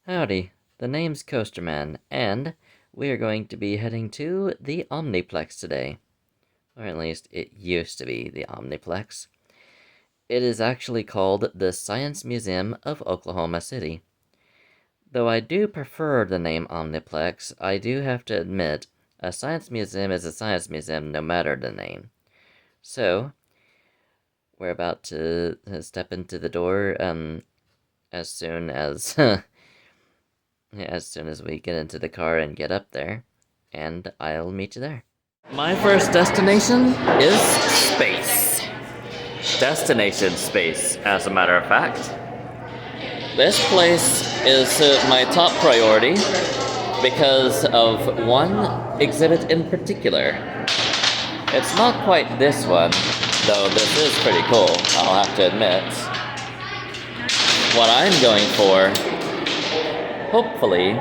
Howdy, the name's Coasterman, and we are going to be heading to the Omniplex today. Or at least, it used to be the Omniplex. It is actually called the Science Museum of Oklahoma City. Though I do prefer the name Omniplex, I do have to admit, a science museum is a science museum no matter the name. So, we're about to step into the door, as soon as... as soon as we get into the car and get up there, and I'll meet you there. My first destination is space. Destination space, as a matter of fact. This place is my top priority because of one exhibit in particular. It's not quite this one, though this is pretty cool, I'll have to admit. What I'm going for, hopefully,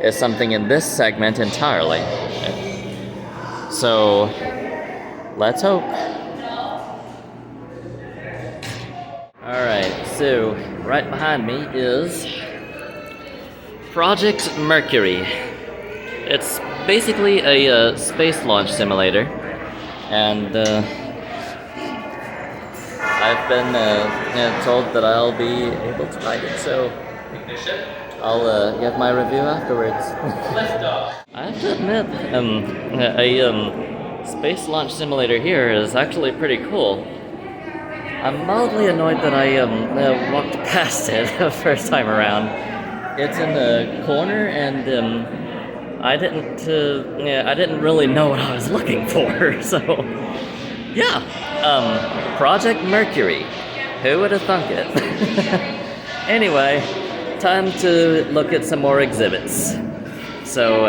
is something in this segment entirely. So, let's hope. Alright, so right behind me is Project Mercury. It's basically a space launch simulator, and I've been told that I'll be able to ride it, so I'll give my review afterwards. I have to admit, a space launch simulator here is actually pretty cool. I'm mildly annoyed that I walked past it the first time around. It's in the corner, and I didn't really know what I was looking for. So, yeah, Project Mercury. Who would have thunk it? Anyway. Time to look at some more exhibits. So,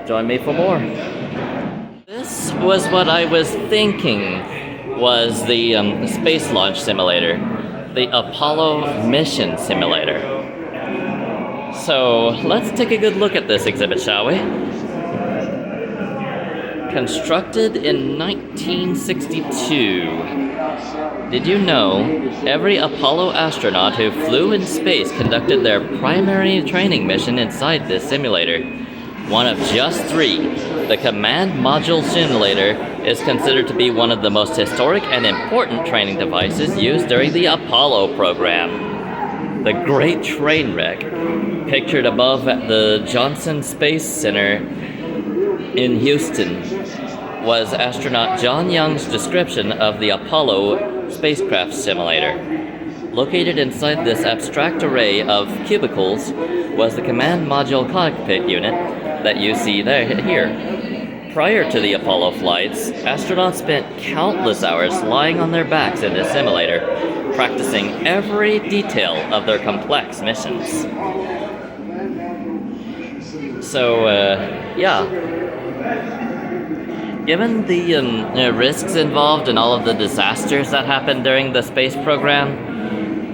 join me for more. This was what I was thinking was the space launch simulator, the Apollo mission simulator. So, let's take a good look at this exhibit, shall we? Constructed in 1962. Did you know every Apollo astronaut who flew in space conducted their primary training mission inside this simulator? One of just 3, the Command Module Simulator is considered to be one of the most historic and important training devices used during the Apollo program. The Great Train Wreck, pictured above at the Johnson Space Center in Houston, was astronaut John Young's description of the Apollo spacecraft simulator. Located inside this abstract array of cubicles was the Command Module cockpit unit that you see here. Prior to the Apollo flights, astronauts spent countless hours lying on their backs in this simulator, practicing every detail of their complex missions. So, yeah. Given the risks involved and all of the disasters that happened during the space program,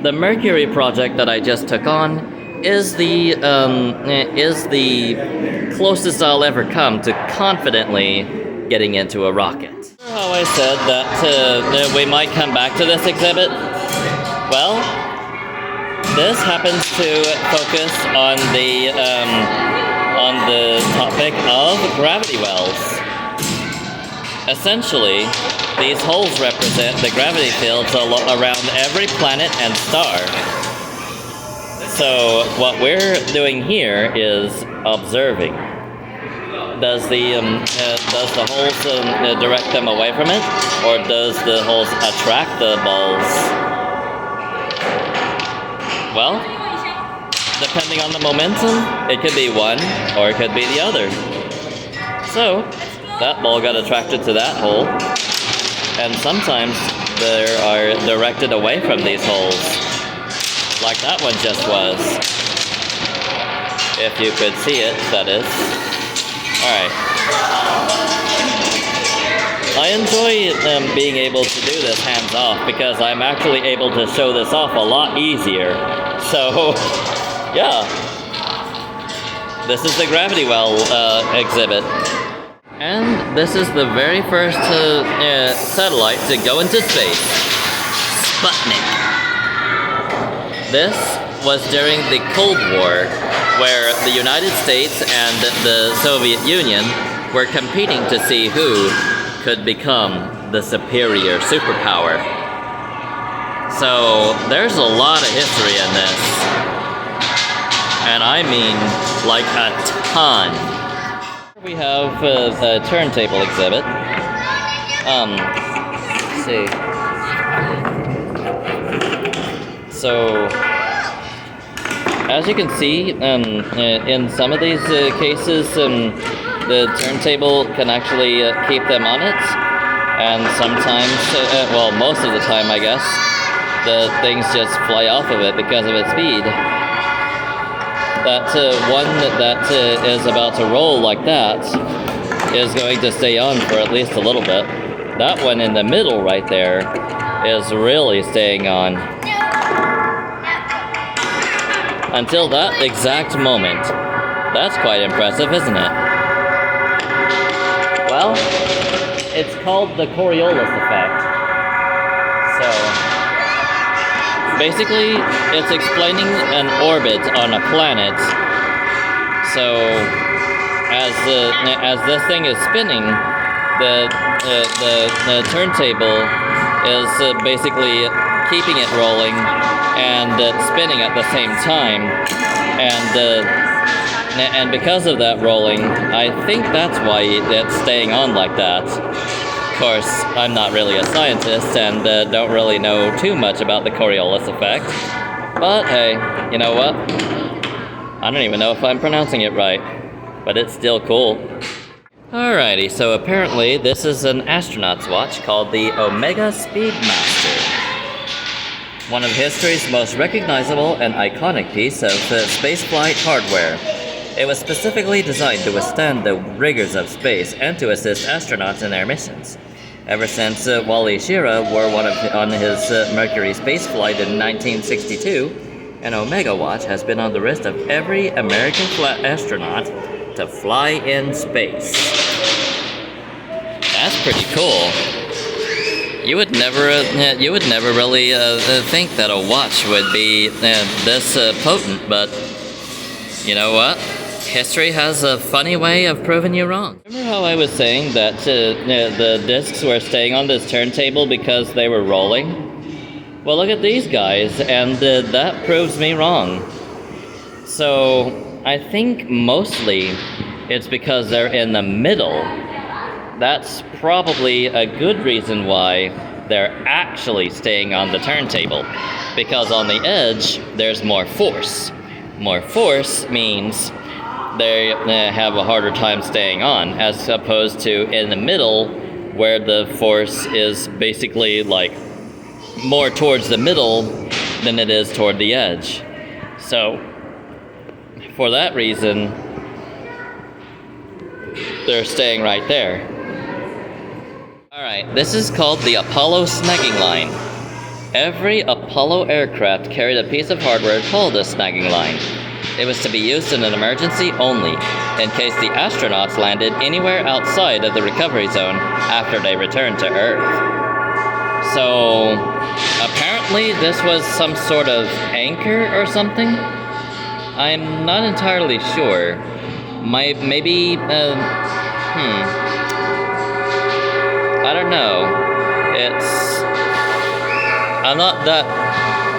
the Mercury project that I just took on is the closest I'll ever come to confidently getting into a rocket. How I said that we might come back to this exhibit? Well, this happens to focus on the topic of gravity wells. Essentially, these holes represent the gravity fields around every planet and star. So what we're doing here is observing. Does the holes direct them away from it, or does the holes attract the balls? Well, depending on the momentum, it could be one or it could be the other. So, that ball got attracted to that hole, and sometimes they are directed away from these holes, like that one just was. If you could see it, that is. Alright. I enjoy being able to do this hands-off because I'm actually able to show this off a lot easier. So, yeah. This is the gravity well exhibit. And this is the very first satellite to go into space, Sputnik. This was during the Cold War, where the United States and the Soviet Union were competing to see who could become the superior superpower. So there's a lot of history in this, and I mean like a ton. We have a turntable exhibit. Let's see. So, as you can see, in some of these cases, the turntable can actually keep them on it, and sometimes, well, most of the time, I guess, the things just fly off of it because of its speed. That one that is about to roll like that is going to stay on for at least a little bit. That one in the middle right there is really staying on. Until that exact moment. That's quite impressive, isn't it? Well, it's called the Coriolis effect. So, basically, it's explaining an orbit on a planet. So, as this thing is spinning, the turntable is basically keeping it rolling and spinning at the same time, and because of that rolling, I think that's why it's staying on like that. Of course, I'm not really a scientist and don't really know too much about the Coriolis effect, but hey, you know what? I don't even know if I'm pronouncing it right, but it's still cool. Alrighty, so apparently this is an astronaut's watch called the Omega Speedmaster. One of history's most recognizable and iconic piece of spaceflight hardware. It was specifically designed to withstand the rigors of space and to assist astronauts in their missions. Ever since Wally Schirra wore one on his Mercury spaceflight in 1962, an Omega watch has been on the wrist of every American astronaut to fly in space. That's pretty cool. You would never really think that a watch would be this potent, but you know what? History has a funny way of proving you wrong. Remember how I was saying that the discs were staying on this turntable because they were rolling? Well, look at these guys, and that proves me wrong. So, I think mostly it's because they're in the middle. That's probably a good reason why they're actually staying on the turntable. Because on the edge, there's more force. More force means they have a harder time staying on, as opposed to in the middle, where the force is basically like more towards the middle than it is toward the edge. So, for that reason, they're staying right there. Alright, this is called the Apollo snagging line. Every Apollo aircraft carried a piece of hardware called a snagging line. It was to be used in an emergency only, in case the astronauts landed anywhere outside of the recovery zone after they returned to Earth. So, apparently this was some sort of anchor or something? I'm not entirely sure. Maybe, I don't know.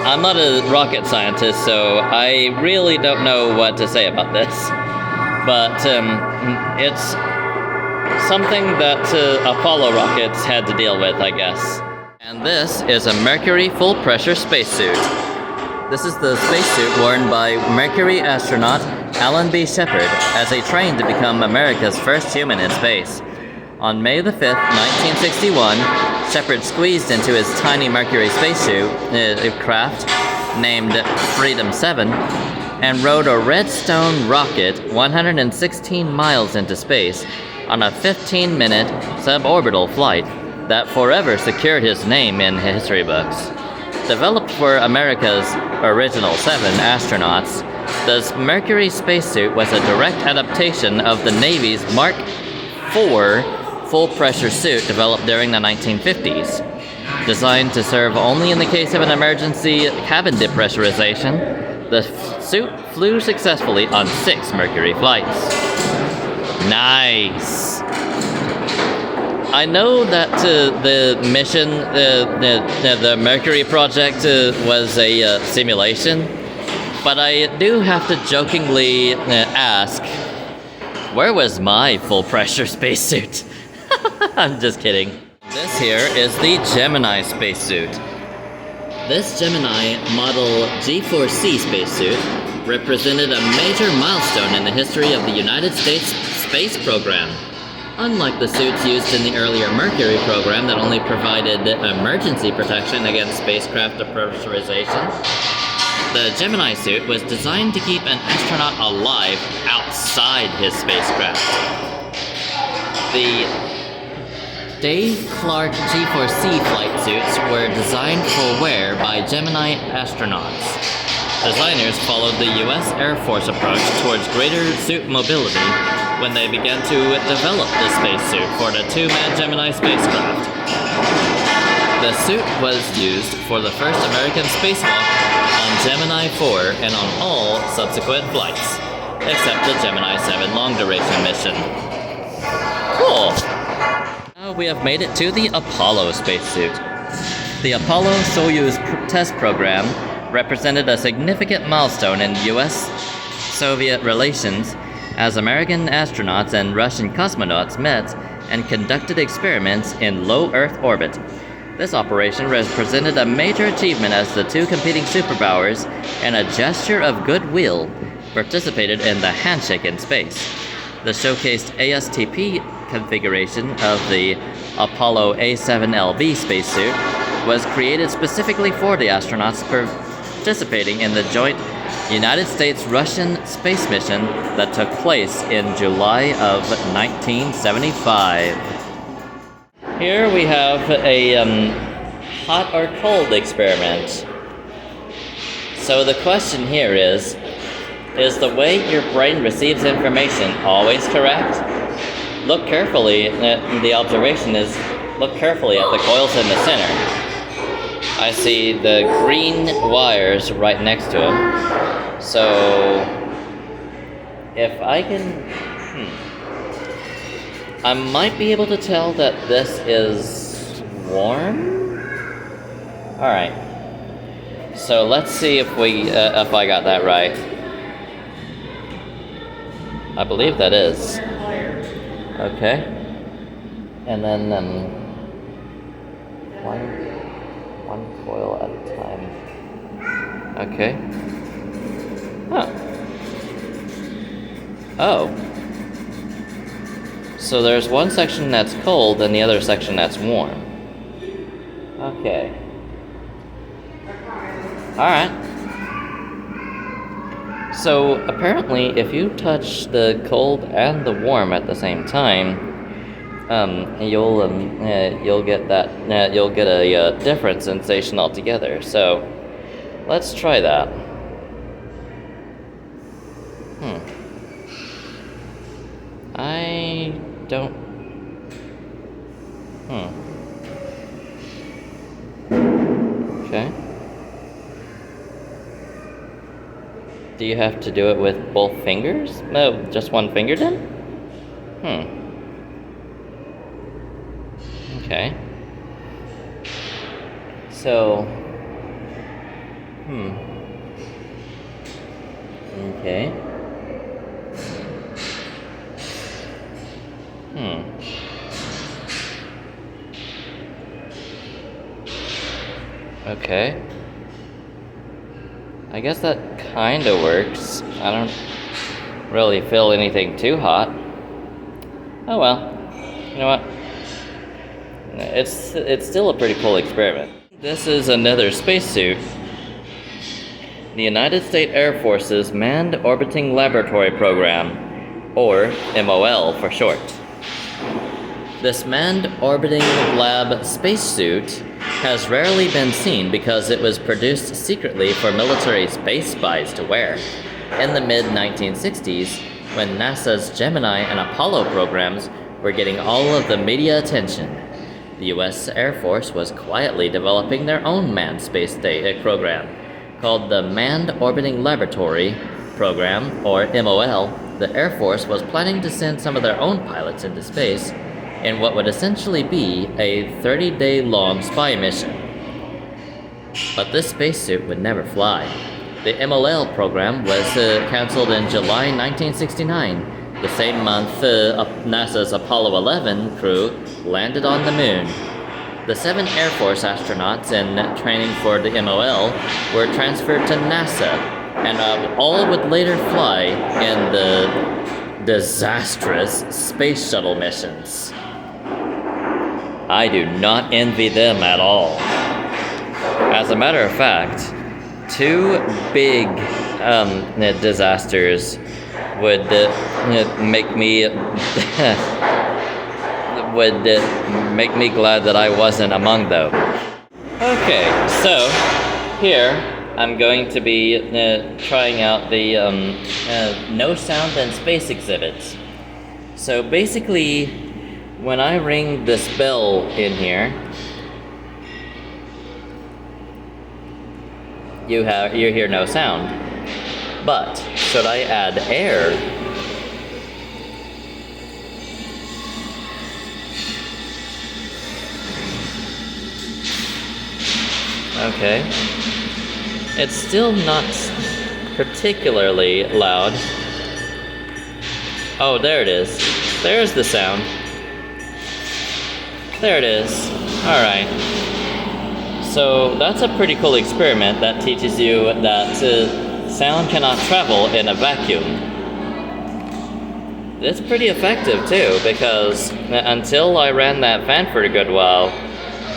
I'm not a rocket scientist, so I really don't know what to say about this. But it's something that Apollo rockets had to deal with, I guess. And this is a Mercury full-pressure spacesuit. This is the spacesuit worn by Mercury astronaut Alan B. Shepard as he trained to become America's first human in space. On May the 5th, 1961, Shepard squeezed into his tiny Mercury spacesuit craft named Freedom 7 and rode a Redstone rocket 116 miles into space on a 15-minute suborbital flight that forever secured his name in history books. Developed for America's original 7 astronauts, the Mercury spacesuit was a direct adaptation of the Navy's Mark IV full-pressure suit developed during the 1950s. Designed to serve only in the case of an emergency cabin depressurization, The suit flew successfully on 6 Mercury flights. Nice! I know that the mission, the Mercury project was a simulation, but I do have to jokingly ask, where was my full pressure spacesuit? I'm just kidding. This here is the Gemini spacesuit. This Gemini Model G4C spacesuit represented a major milestone in the history of the United States space program. Unlike the suits used in the earlier Mercury program that only provided emergency protection against spacecraft depressurization, the Gemini suit was designed to keep an astronaut alive outside his spacecraft. The Dave Clark G4C flight suits were designed for wear by Gemini astronauts. Designers followed the U.S. Air Force approach towards greater suit mobility when they began to develop the spacesuit for the 2-man Gemini spacecraft. The suit was used for the first American spacewalk on Gemini 4 and on all subsequent flights, except the Gemini 7 long-duration mission. Cool! Now we have made it to the Apollo spacesuit. The Apollo-Soyuz test program represented a significant milestone in U.S.-Soviet relations as American astronauts and Russian cosmonauts met and conducted experiments in low Earth orbit. This operation represented a major achievement as the two competing superpowers, and a gesture of goodwill, participated in the handshake in space. The showcased ASTP configuration of the Apollo A7LB spacesuit was created specifically for the astronauts participating in the joint United States-Russian space mission that took place in July of 1975. Here we have a hot or cold experiment. So the question here is the way your brain receives information always correct? Look carefully, the observation is, look carefully at the coils in the center. I see the green wires right next to them. So, if I can, I might be able to tell that this is warm? Alright. So let's see if if I got that right. I believe that is. Okay. And then one coil at a time. Okay. Huh. Oh. So there's one section that's cold and the other section that's warm. Okay. Alright. So apparently if you touch the cold and the warm at the same time, you'll get a different sensation altogether. So let's try that. I don't. Okay. Do you have to do it with both fingers? No, just one finger then? Okay. So. Okay. Okay. I guess that kinda works. I don't really feel anything too hot. Oh well. You know what? It's still a pretty cool experiment. This is another spacesuit. The United States Air Force's Manned Orbiting Laboratory Program, or MOL for short. This Manned Orbiting Lab spacesuit has rarely been seen because it was produced secretly for military space spies to wear. In the mid-1960s, when NASA's Gemini and Apollo programs were getting all of the media attention, the US Air Force was quietly developing their own manned space program. called the Manned Orbiting Laboratory Program, or MOL, the Air Force was planning to send some of their own pilots into space in what would essentially be a 30-day-long spy mission. But this spacesuit would never fly. The MOL program was canceled in July 1969, the same month NASA's Apollo 11 crew landed on the moon. The 7 Air Force astronauts in training for the MOL were transferred to NASA, and all would later fly in the disastrous space shuttle missions. I do not envy them at all. As a matter of fact, 2 big disasters would make me would make me glad that I wasn't among them. Okay, so here I'm going to be trying out the no sound and space exhibits. So basically, when I ring this bell in here, you hear no sound. But should I add air? Okay. It's still not particularly loud. Oh, there it is. There's the sound. There it is. Alright. So that's a pretty cool experiment that teaches you that sound cannot travel in a vacuum. It's pretty effective too, because until I ran that fan for a good while,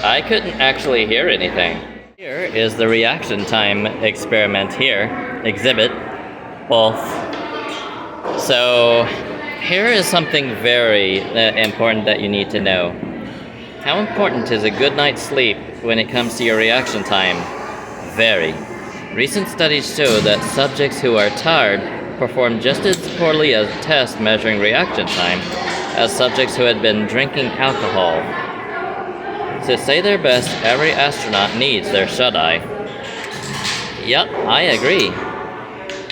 I couldn't actually hear anything. Here is the reaction time experiment exhibit, both. So here is something very important that you need to know. How important is a good night's sleep when it comes to your reaction time? Very. Recent studies show that subjects who are tired perform just as poorly as tests measuring reaction time as subjects who had been drinking alcohol. To say their best, every astronaut needs their shut-eye. Yep, I agree.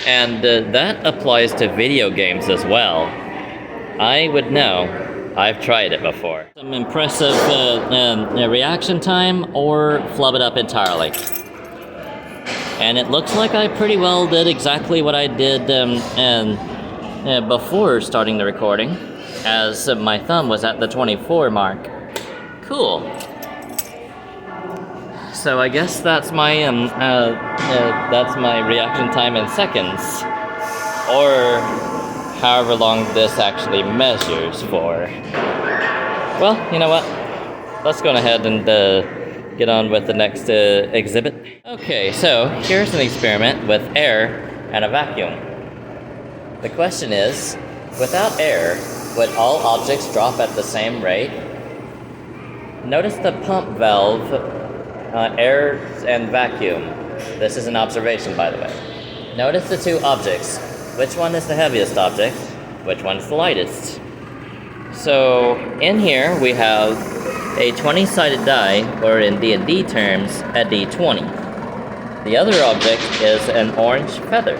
And that applies to video games as well. I would know. I've tried it before. Some impressive reaction time, or flub it up entirely. And it looks like I pretty well did exactly what I did before starting the recording, as my thumb was at the 24 mark. Cool. So I guess that's my reaction time in seconds, or however long this actually measures for. Well, you know what? Let's go ahead and get on with the next exhibit. Okay, so here's an experiment with air and a vacuum. The question is, without air, would all objects drop at the same rate? Notice the pump valve, air and vacuum. This is an observation, by the way. Notice the 2 objects. Which one is the heaviest object? Which one is the lightest? So in here we have a 20-sided die, or in D&D terms, a D20. The other object is an orange feather.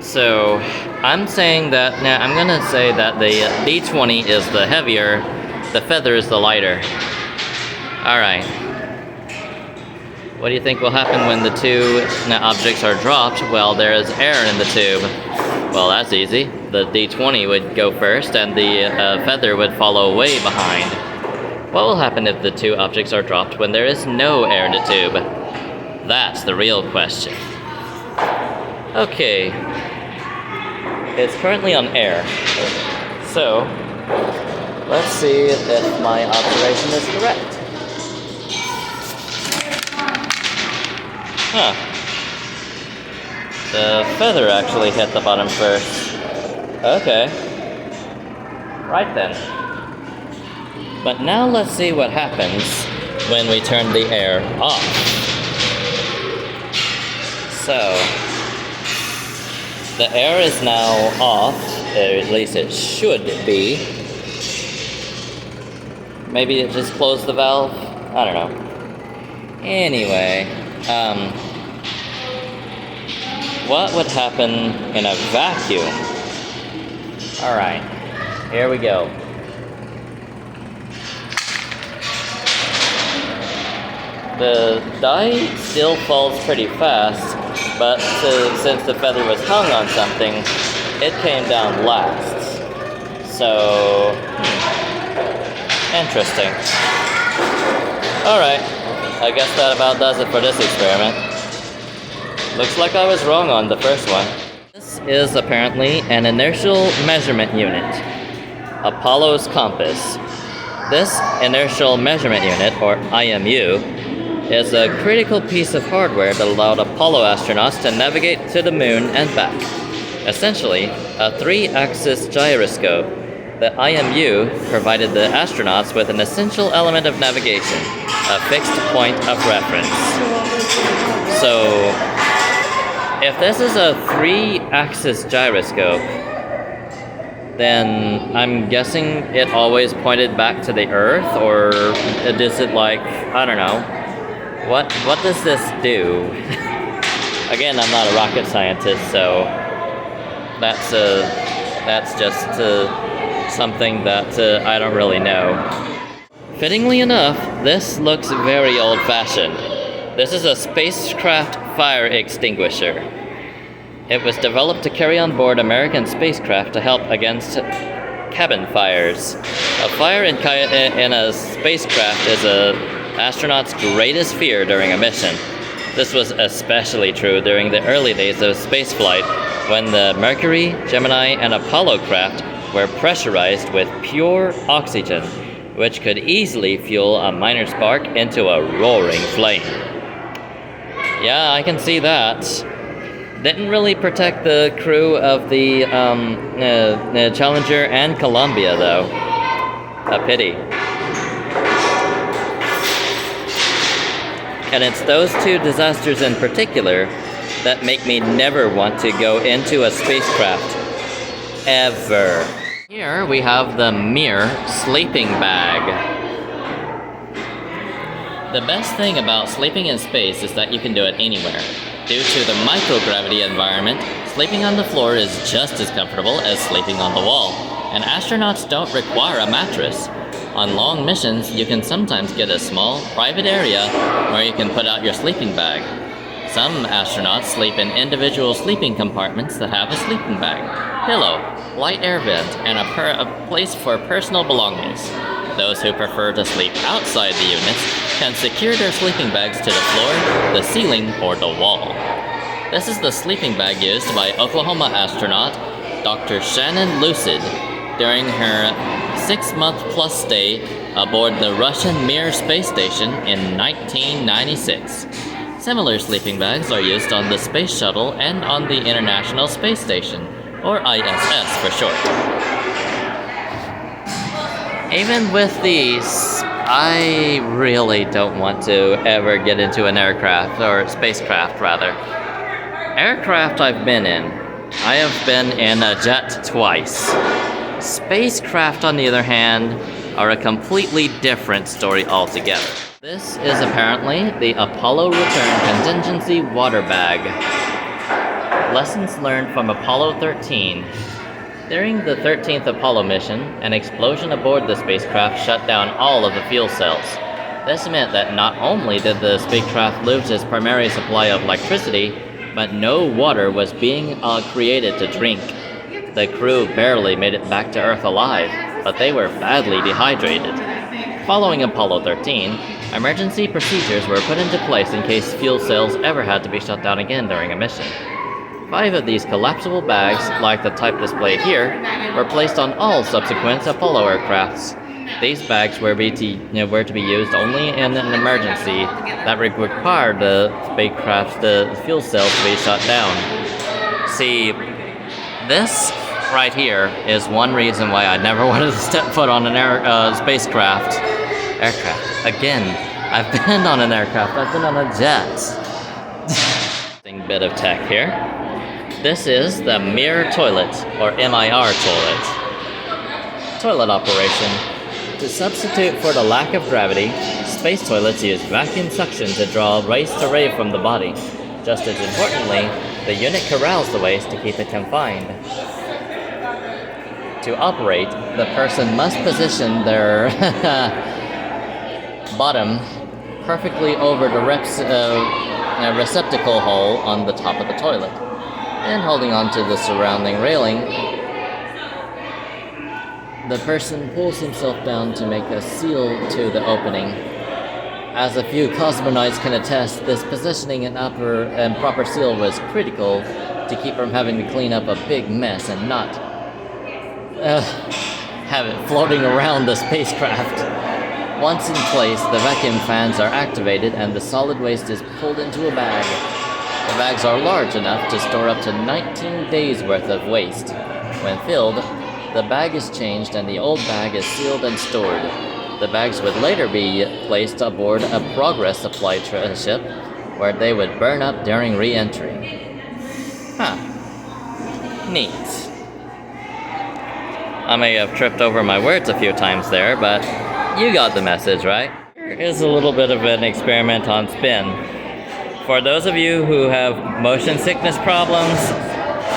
So I'm saying that, now I'm gonna say that the D20 is the heavier, the feather is the lighter. Alright. What do you think will happen when the 2 objects are dropped? Well, there is air in the tube. Well, that's easy. The D20 would go first, and the feather would follow way behind. What will happen if the 2 objects are dropped when there is no air in the tube? That's the real question. Okay. It's currently on air. So, let's see if my observation is correct. Huh. The feather actually hit the bottom first. Okay. Right then. But now let's see what happens when we turn the air off. So, the air is now off, or at least it should be. Maybe it just closed the valve? I don't know. Anyway, what would happen in a vacuum? Alright, here we go. The die still falls pretty fast, but since the feather was hung on something, it came down last. So, interesting. Alright, I guess that about does it for this experiment. Looks like I was wrong on the first one. This is apparently an inertial measurement unit, Apollo's compass. This inertial measurement unit, or IMU, is a critical piece of hardware that allowed Apollo astronauts to navigate to the moon and back. Essentially, a 3-axis gyroscope, the IMU provided the astronauts with an essential element of navigation, a fixed point of reference. So, if this is a 3-axis gyroscope, then I'm guessing it always pointed back to the Earth, or is it like, I don't know. What does this do? Again, I'm not a rocket scientist, so that's just something that I don't really know. Fittingly enough, this looks very old-fashioned. This is a spacecraft fire extinguisher. It was developed to carry on board American spacecraft to help against cabin fires. A fire in a spacecraft is an astronaut's greatest fear during a mission. This was especially true during the early days of spaceflight, when the Mercury, Gemini, and Apollo craft were pressurized with pure oxygen, which could easily fuel a minor spark into a roaring flame. Yeah, I can see that. Didn't really protect the crew of the Challenger and Columbia, though. A pity. And it's those two disasters in particular that make me never want to go into a spacecraft. Ever. Here we have the Mir sleeping bag. The best thing about sleeping in space is that you can do it anywhere. Due to the microgravity environment, sleeping on the floor is just as comfortable as sleeping on the wall, and astronauts don't require a mattress. On long missions, you can sometimes get a small, private area where you can put out your sleeping bag. Some astronauts sleep in individual sleeping compartments that have a sleeping bag, pillow, light air vent, and a place for personal belongings. Those who prefer to sleep outside the units can secure their sleeping bags to the floor, the ceiling, or the wall. This is the sleeping bag used by Oklahoma astronaut Dr. Shannon Lucid during her 6-month-plus stay aboard the Russian Mir space station in 1996. Similar sleeping bags are used on the Space Shuttle and on the International Space Station, or ISS for short. Even with these, I really don't want to ever get into an aircraft, or spacecraft rather. Aircraft I've been in. I have been in a jet twice. Spacecraft, on the other hand, are a completely different story altogether. This is apparently the Apollo Return Contingency Water Bag. Lessons learned from Apollo 13. During the 13th Apollo mission, an explosion aboard the spacecraft shut down all of the fuel cells. This meant that not only did the spacecraft lose its primary supply of electricity, but no water was being created to drink. The crew barely made it back to Earth alive, but they were badly dehydrated. Following Apollo 13, emergency procedures were put into place in case fuel cells ever had to be shut down again during a mission. 5 of these collapsible bags, like the type displayed here, were placed on all subsequent Apollo aircrafts. These bags were to be used only in an emergency that required the fuel cells to be shut down. See, this right here is one reason why I never wanted to step foot on an aircraft. Again, I've been on an aircraft. I've been on a jet. Bit of tech here. This is the Mir toilet, or MIR toilet. Toilet operation. To substitute for the lack of gravity, space toilets use vacuum suction to draw waste away from the body. Just as importantly, the unit corrals the waste to keep it confined. To operate, the person must position their bottom perfectly over the receptacle hole on the top of the toilet, and holding onto the surrounding railing, the person pulls himself down to make a seal to the opening. As a few cosmonauts can attest, this positioning and proper seal was critical to keep from having to clean up a big mess and not have it floating around the spacecraft. Once in place, the vacuum fans are activated and the solid waste is pulled into a bag. The bags are large enough to store up to 19 days worth of waste. When filled, the bag is changed and the old bag is sealed and stored. The bags would later be placed aboard a Progress supply ship, where they would burn up during re-entry. Huh. Neat. I may have tripped over my words a few times there, but you got the message, right? Here is a little bit of an experiment on spin. For those of you who have motion sickness problems,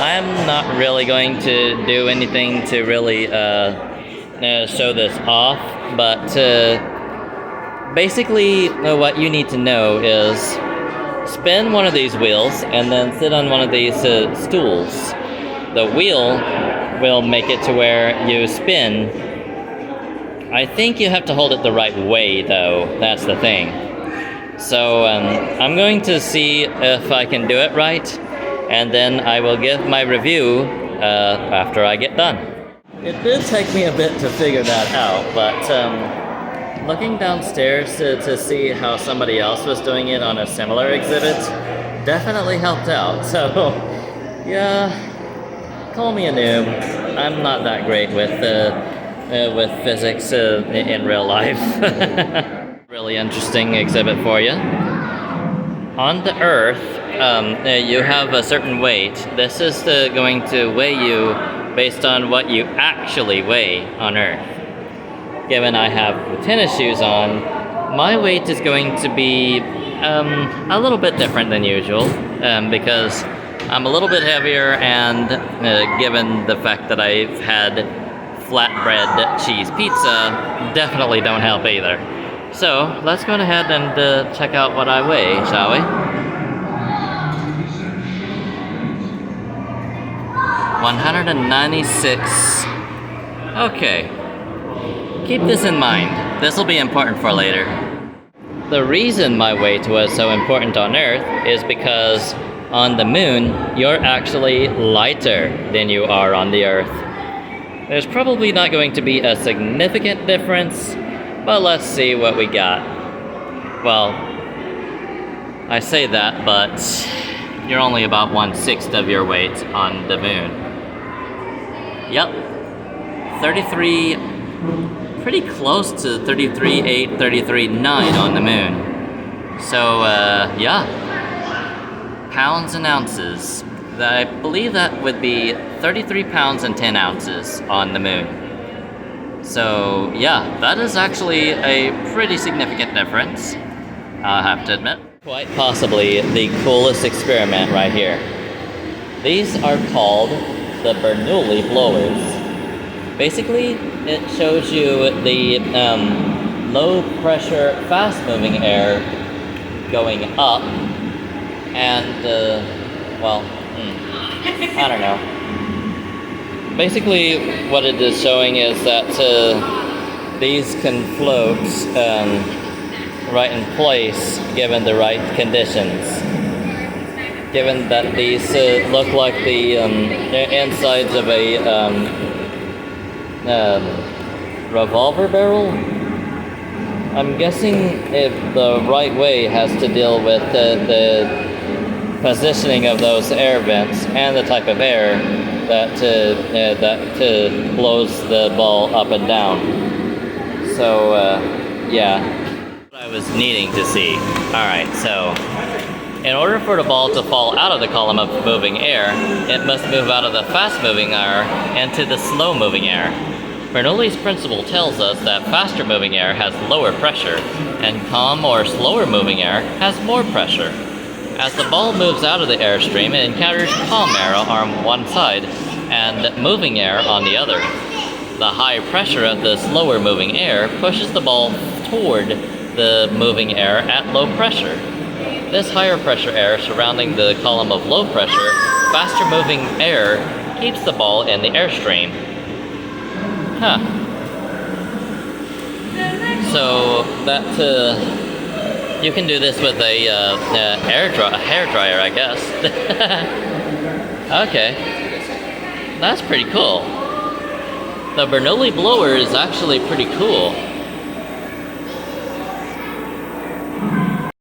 I'm not really going to do anything to really show this off, but basically what you need to know is spin one of these wheels and then sit on one of these stools. The wheel will make it to where you spin. I think you have to hold it the right way, though. That's the thing. So I'm going to see if I can do it right, and then I will give my review after I get done. It did take me a bit to figure that out, but looking downstairs to see how somebody else was doing it on a similar exhibit definitely helped out. So, yeah, call me a noob. I'm not that great with physics in real life. Really interesting exhibit for you. On the Earth, you have a certain weight. This is going to weigh you based on what you actually weigh on Earth. Given I have tennis shoes on, my weight is going to be a little bit different than usual because I'm a little bit heavier, and given the fact that I've had flatbread cheese pizza, definitely don't help either. So let's go ahead and check out what I weigh, shall we? 196. Okay. Keep this in mind. This will be important for later. The reason my weight was so important on Earth is because on the moon, you're actually lighter than you are on the Earth. There's probably not going to be a significant difference, but let's see what we got. Well, I say that, but you're only about 1/6 of your weight on the moon. Yep, 33, pretty close to 33.8, 33.9 on the moon. So, yeah, pounds and ounces. I believe that would be 33 pounds and 10 ounces on the moon. So, yeah, that is actually a pretty significant difference, I have to admit. Quite possibly the coolest experiment right here. These are called the Bernoulli blowers. Basically, it shows you the low pressure, fast moving air going up, and, well, I don't know. Basically, what it is showing is that these can float right in place given the right conditions. Given that these look like the insides of a revolver barrel, I'm guessing if the right way has to deal with the positioning of those air vents and the type of air that blows the ball up and down. So, yeah, what I was needing to see. Alright, so in order for the ball to fall out of the column of moving air, it must move out of the fast moving air into the slow moving air. Bernoulli's principle tells us that faster moving air has lower pressure, and calm or slower moving air has more pressure. As the ball moves out of the airstream, it encounters calm air on one side and moving air on the other. The high pressure of the slower moving air pushes the ball toward the moving air at low pressure. This higher pressure air surrounding the column of low pressure, faster moving air keeps the ball in the airstream. Huh. So that you can do this with a hair dryer, I guess. Okay, that's pretty cool. The Bernoulli blower is actually pretty cool.